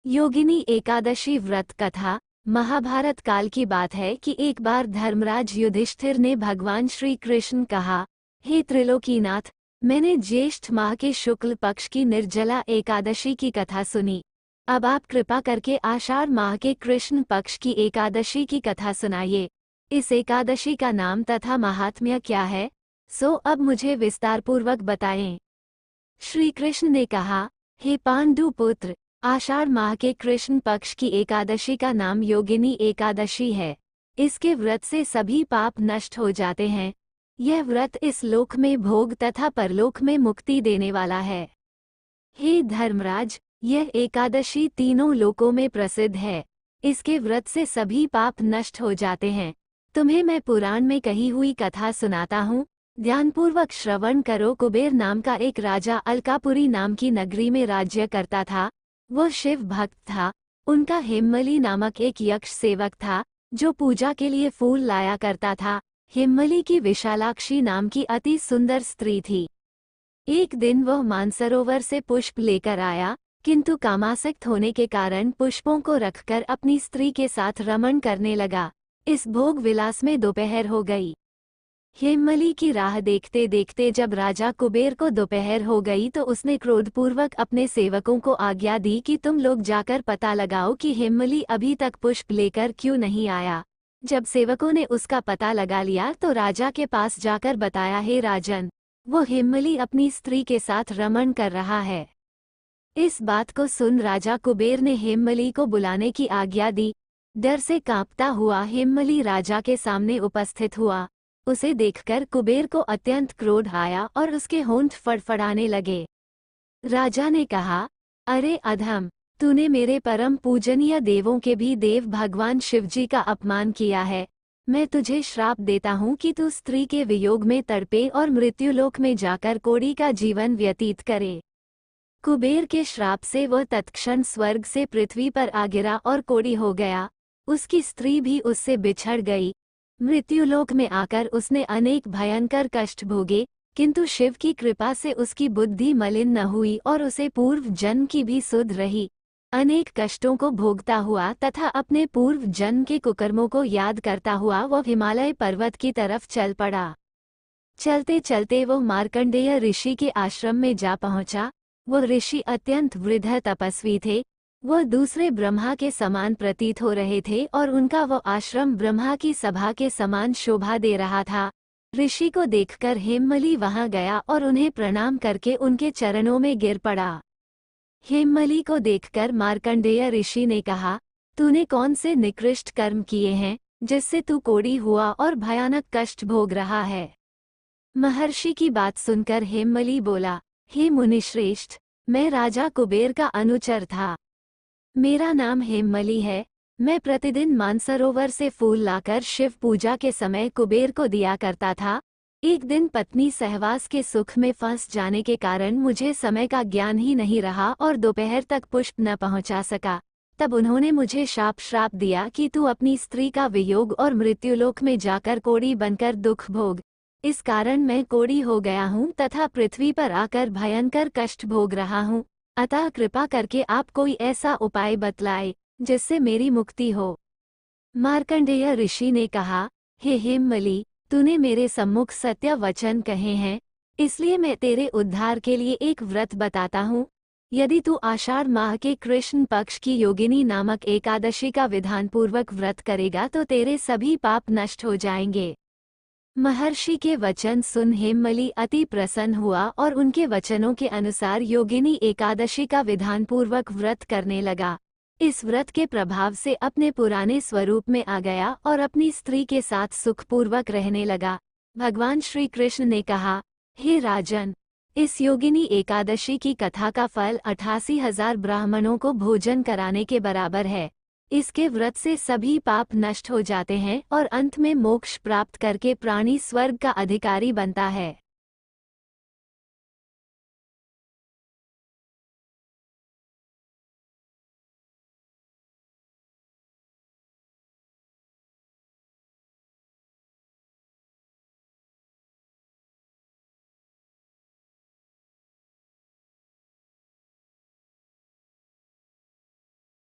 योगिनी एकादशी व्रत कथा। महाभारत काल की बात है कि एक बार धर्मराज युधिष्ठिर ने भगवान श्री कृष्ण कहा, हे त्रिलोकीनाथ, मैंने ज्येष्ठ माह के शुक्ल पक्ष की निर्जला एकादशी की कथा सुनी। अब आप कृपा करके आषाढ़ माह के कृष्ण पक्ष की एकादशी की कथा सुनाइए। इस एकादशी का नाम तथा महात्म्य क्या है, सो अब मुझे विस्तारपूर्वक बताएं। श्री कृष्ण ने कहा, हे पांडु पुत्र, आषाढ़ माह के कृष्ण पक्ष की एकादशी का नाम योगिनी एकादशी है। इसके व्रत से सभी पाप नष्ट हो जाते हैं। यह व्रत इस लोक में भोग तथा परलोक में मुक्ति देने वाला है। हे धर्मराज, यह एकादशी तीनों लोकों में प्रसिद्ध है। इसके व्रत से सभी पाप नष्ट हो जाते हैं। तुम्हें मैं पुराण में कही हुई कथा सुनाता हूँ, ध्यानपूर्वक श्रवण करो। कुबेर नाम का एक राजा अलकापुरी नाम की नगरी में राज्य करता था। वह शिव भक्त था। उनका हिम्मली नामक एक यक्ष सेवक था, जो पूजा के लिए फूल लाया करता था। हिम्मली की विशालाक्षी नाम की अति सुंदर स्त्री थी। एक दिन वह मानसरोवर से पुष्प लेकर आया, किंतु कामासक्त होने के कारण पुष्पों को रखकर अपनी स्त्री के साथ रमण करने लगा। इस भोग विलास में दोपहर हो गई। हिम्मली की राह देखते देखते जब राजा कुबेर को दोपहर हो गई तो उसने क्रोधपूर्वक अपने सेवकों को आज्ञा दी कि तुम लोग जाकर पता लगाओ कि हिम्मली अभी तक पुष्प लेकर क्यों नहीं आया। जब सेवकों ने उसका पता लगा लिया तो राजा के पास जाकर बताया, हे राजन, वो हिम्मली अपनी स्त्री के साथ रमण कर रहा है। इस बात को सुन राजा कुबेर ने हिम्मली को बुलाने की आज्ञा दी। डर से कांपता हुआ हिम्मली राजा के सामने उपस्थित हुआ। उसे देखकर कुबेर को अत्यंत क्रोध आया और उसके होंठ फड़फड़ाने लगे। राजा ने कहा, अरे अधम, तूने मेरे परम पूजनीय देवों के भी देव भगवान शिवजी का अपमान किया है। मैं तुझे श्राप देता हूँ कि तू स्त्री के वियोग में तड़पे और मृत्युलोक में जाकर कोड़ी का जीवन व्यतीत करे। कुबेर के श्राप से वह तत्क्षण स्वर्ग से पृथ्वी पर आ गिरा और कोड़ी हो गया। उसकी स्त्री भी उससे बिछड़ गई। मृत्युलोक में आकर उसने अनेक भयंकर कष्ट भोगे, किंतु शिव की कृपा से उसकी बुद्धि मलिन न हुई और उसे पूर्व जन्म की भी सुध रही। अनेक कष्टों को भोगता हुआ तथा अपने पूर्व जन्म के कुकर्मों को याद करता हुआ वह हिमालय पर्वत की तरफ चल पड़ा। चलते चलते वह मार्कंडेय ऋषि के आश्रम में जा पहुंचा। वह ऋषि अत्यंत वृद्ध तपस्वी थे। वह दूसरे ब्रह्मा के समान प्रतीत हो रहे थे और उनका वह आश्रम ब्रह्मा की सभा के समान शोभा दे रहा था। ऋषि को देखकर हिम्मली वहां गया और उन्हें प्रणाम करके उनके चरणों में गिर पड़ा। हिम्मली को देखकर मार्कंडेय ऋषि ने कहा, तूने कौन से निकृष्ट कर्म किए हैं जिससे तू कोढ़ी हुआ और भयानक कष्ट भोग रहा है। महर्षि की बात सुनकर हिम्मली बोला, हे मुनिश्रेष्ठ, मैं राजा कुबेर का अनुचर था। मेरा नाम हिम्मली है। मैं प्रतिदिन मानसरोवर से फूल लाकर शिव पूजा के समय कुबेर को दिया करता था। एक दिन पत्नी सहवास के सुख में फंस जाने के कारण मुझे समय का ज्ञान ही नहीं रहा और दोपहर तक पुष्प न पहुंचा सका। तब उन्होंने मुझे श्राप दिया कि तू अपनी स्त्री का वियोग और मृत्युलोक में जाकर कोढ़ी बनकर दुख भोग। इस कारण मैं कोढ़ी हो गया हूँ तथा पृथ्वी पर आकर भयंकर कष्ट भोग रहा हूँ। अतः कृपा करके आप कोई ऐसा उपाय बतलाए जिससे मेरी मुक्ति हो। मार्कंडेय ऋषि ने कहा, हे हिम्मली, तूने मेरे सम्मुख सत्य वचन कहे हैं, इसलिए मैं तेरे उद्धार के लिए एक व्रत बताता हूँ। यदि तू आषाढ़ माह के कृष्ण पक्ष की योगिनी नामक एकादशी का विधानपूर्वक व्रत करेगा तो तेरे सभी पाप नष्ट हो जाएंगे। महर्षि के वचन सुन हिम्मली अति प्रसन्न हुआ और उनके वचनों के अनुसार योगिनी एकादशी का विधानपूर्वक व्रत करने लगा। इस व्रत के प्रभाव से अपने पुराने स्वरूप में आ गया और अपनी स्त्री के साथ सुखपूर्वक रहने लगा। भगवान श्री कृष्ण ने कहा, हे राजन, इस योगिनी एकादशी की कथा का फल 88,000 ब्राह्मणों को भोजन कराने के बराबर है। इसके व्रत से सभी पाप नष्ट हो जाते हैं और अंत में मोक्ष प्राप्त करके प्राणी स्वर्ग का अधिकारी बनता है।